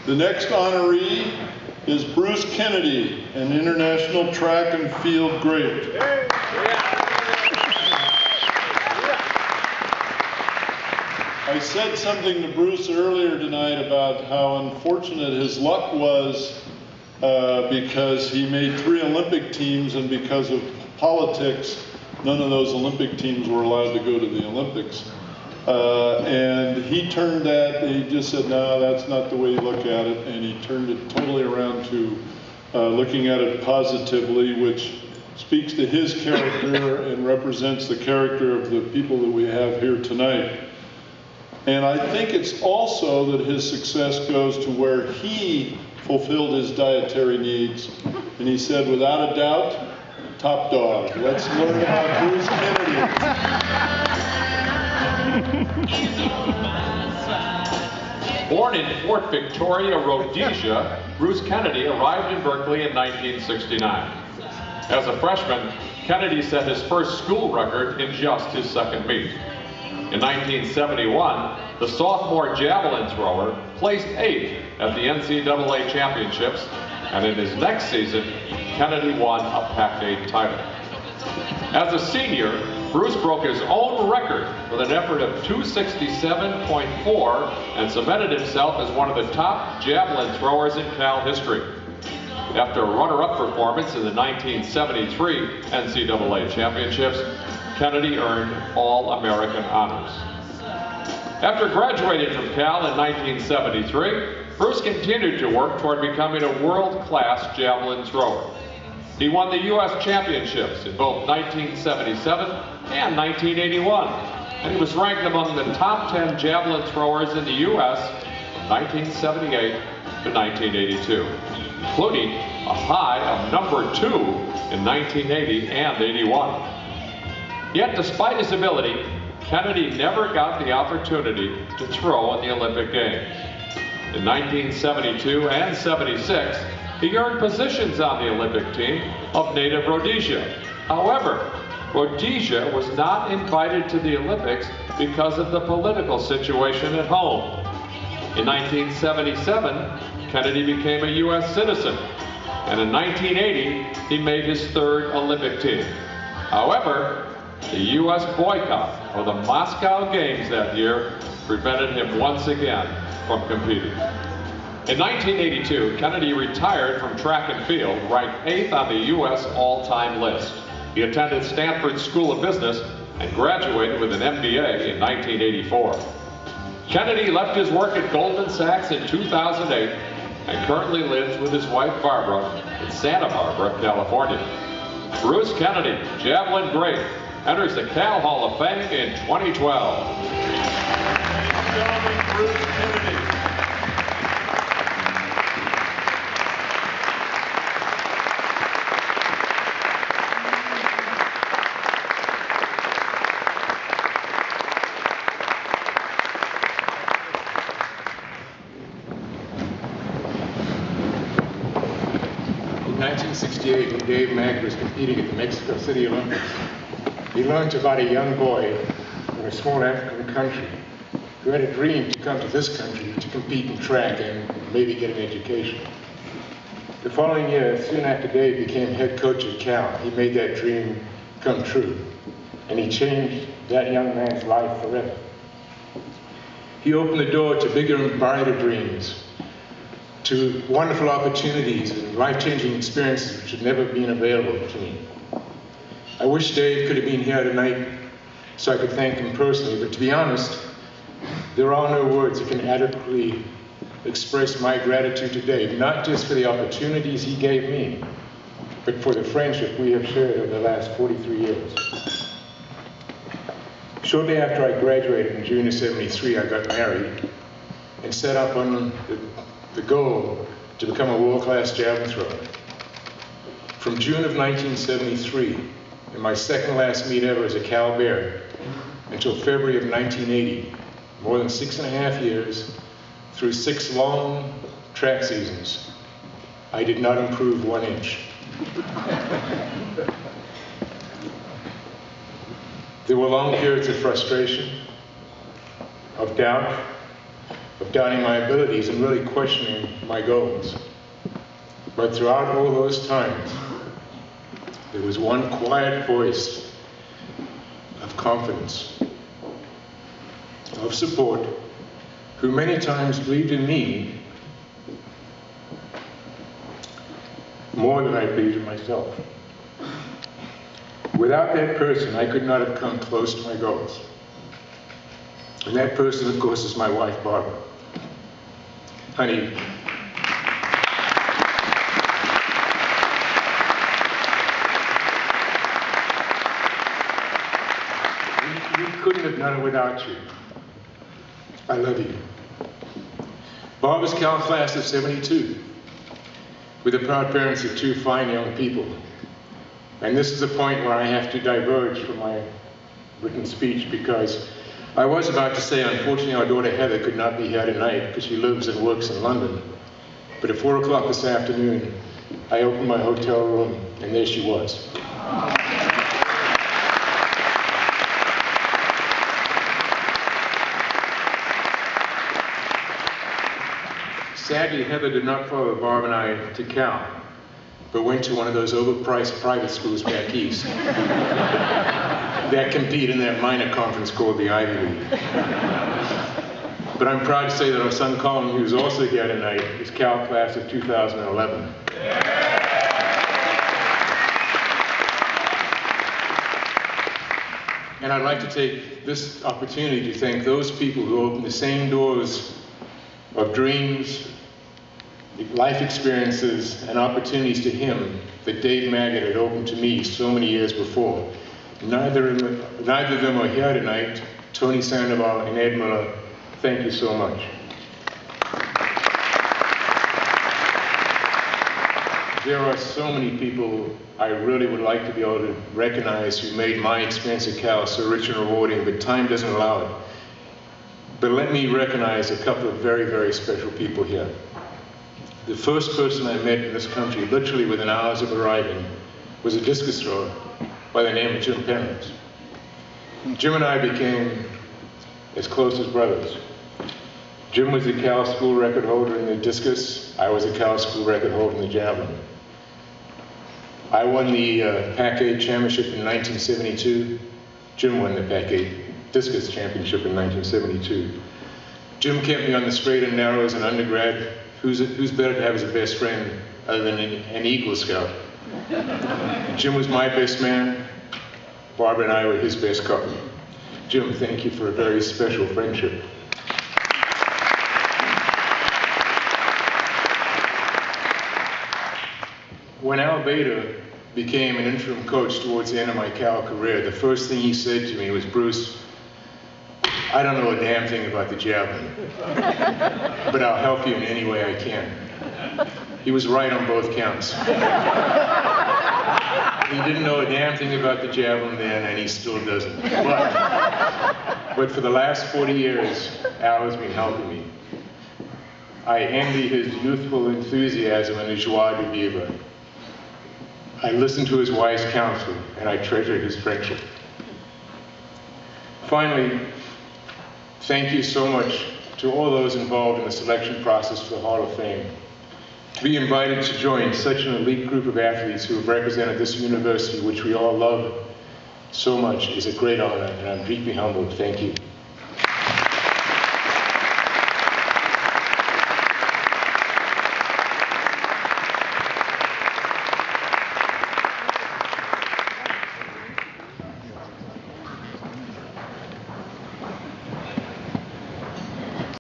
The next honoree is Bruce Kennedy, an international track and field great. I said something to Bruce earlier tonight about how unfortunate his luck was because he made 3 Olympic teams, and because of politics, none of those Olympic teams were allowed to go to the Olympics. And he turned that, he just said, no, that's not the way you look at it, and he turned it totally around to looking at it positively, which speaks to his character and represents the character of the people that we have here tonight. And I think it's also that his success goes to where he fulfilled his dietary needs. And he said, without a doubt, top dog. Let's learn about Bruce Kennedy. Born in Fort Victoria, Rhodesia, Bruce Kennedy arrived in Berkeley in 1969. As a freshman, Kennedy set his first school record in just his second meet. In 1971, the sophomore javelin thrower placed 8th at the NCAA championships, and in his next season, Kennedy won a Pac-8 title. As a senior, Bruce broke his own record with an effort of 267.4 and cemented himself as one of the top javelin throwers in Cal history. After a runner-up performance in the 1973 NCAA championships, Kennedy earned All-American honors. After graduating from Cal in 1973, Bruce continued to work toward becoming a world-class javelin thrower. He won the U.S. championships in both 1977 and 1981, and he was ranked among the top 10 javelin throwers in the U.S. from 1978 to 1982, including a high of #2 in 1980 and 81. Yet despite his ability, Kennedy never got the opportunity to throw in the Olympic Games. In 1972 and 76, he earned positions on the Olympic team of native Rhodesia. However, Rhodesia was not invited to the Olympics because of the political situation at home. In 1977, Kennedy became a U.S. citizen, and in 1980, he made his 3rd Olympic team. However, the U.S. boycott of the Moscow Games that year prevented him once again from competing. In 1982, Kennedy retired from track and field, ranked 8th on the U.S. all-time list. He attended Stanford School of Business and graduated with an MBA in 1984. Kennedy left his work at Goldman Sachs in 2008 and currently lives with his wife Barbara in Santa Barbara, California. Bruce Kennedy, javelin great, enters the Cal Hall of Fame in 2012. Gentlemen, Bruce Kennedy. In 1968, when Dave Mack was competing at the Mexico City Olympics, he learned about a young boy in a small African country who had a dream to come to this country to compete in track and maybe get an education. The following year, soon after Dave became head coach at Cal, he made that dream come true, and he changed that young man's life forever. He opened the door to bigger and brighter dreams, to wonderful opportunities and life-changing experiences which had never been available to me. I wish Dave could have been here tonight so I could thank him personally, but to be honest, there are no words that can adequately express my gratitude to Dave, not just for the opportunities he gave me, but for the friendship we have shared over the last 43 years. Shortly after I graduated in June of '73, I got married and set up on the goal to become a world-class javelin thrower. From June of 1973, in my second last meet ever as a Cal Bear, until February of 1980, more than 6.5 years, through 6 long track seasons, I did not improve 1 inch. There were long periods of frustration, of doubt, of doubting my abilities and really questioning my goals. But throughout all those times, there was one quiet voice of confidence, of support, who many times believed in me more than I believed in myself. Without that person, I could not have come close to my goals. And that person, of course, is my wife, Barbara. Honey, we couldn't have done it without you. I love you. Barbara's Cal class of '72, with the proud parents of two fine young people. And this is a point where I have to diverge from my written speech, because I was about to say, unfortunately, our daughter Heather could not be here tonight because she lives and works in London. But at 4 o'clock this afternoon, I opened my hotel room, and there she was. Sadly, Heather did not follow Barb and I to Cal, but went to one of those overpriced private schools back east that compete in that minor conference called the Ivy League. But I'm proud to say that our son Colin, who's also here tonight, is Cal class of 2011. And I'd like to take this opportunity to thank those people who opened the same doors of dreams, life experiences, and opportunities to him that Dave Maggott had opened to me so many years before. Neither of them are here tonight. Tony Sandoval and Ed Miller, thank you so much. There are so many people I really would like to be able to recognize who made my experience at Cal so rich and rewarding, but time doesn't allow it. But let me recognize a couple of very, very special people here. The first person I met in this country, literally within hours of arriving, was a discus thrower by the name of Jim Penrose. Jim and I became as close as brothers. Jim was the Cal school record holder in the discus. I was a Cal school record holder in the javelin. I won the Pac-8 championship in 1972. Jim won the Pac-8 discus championship in 1972. Jim kept me on the straight and narrow as an undergrad. Who's better to have as a best friend other than an Eagle Scout? Jim was my best man. Barbara and I were his best couple. Jim, thank you for a very special friendship. When Al Bader became an interim coach towards the end of my Cal career, the first thing he said to me was, "Bruce, I don't know a damn thing about the javelin, but I'll help you in any way I can." He was right on both counts. He didn't know a damn thing about the javelin then, and he still doesn't. But for the last 40 years, Al has been helping me. I envy his youthful enthusiasm and his joie de vivre. I listen to his wise counsel, and I treasure his friendship. Finally, thank you so much to all those involved in the selection process for the Hall of Fame. To be invited to join such an elite group of athletes who have represented this university, which we all love so much, is a great honor, and I'm deeply humbled. Thank you.